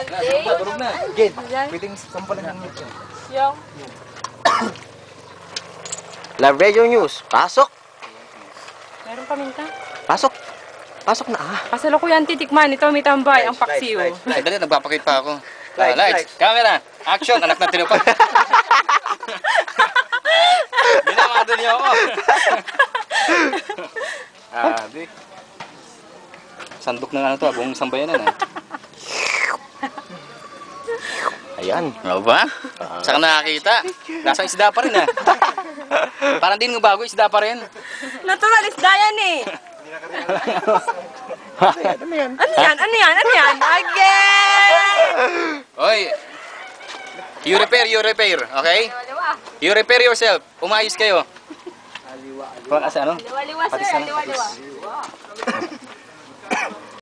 Durog na. Gid, pwedeng sampalan ng meat yun. Yung. Love Radio News. Pasok. Meron paminta. Pasok. Pasok na Kasalukuyan titikman. Ito may tambay. Ang paksiw. Sandali, nagpapakit pa ako. Lights, camera, action, anak na tinupad. Binamado niyo ako. Di. Sandok na ano to, buong sambayanan Ayan. Ano ba? Saka nakakita. Nasa isda pa rin Parang din ng bago, isda pa rin. Natural isda yan eh. Ano yan? Ano yan? Again! Oy. You repair, okay? You repair yourself. Umayos kayo. Aliwa. Kasi ano? Liwa-liwa sir, liwa-liwa.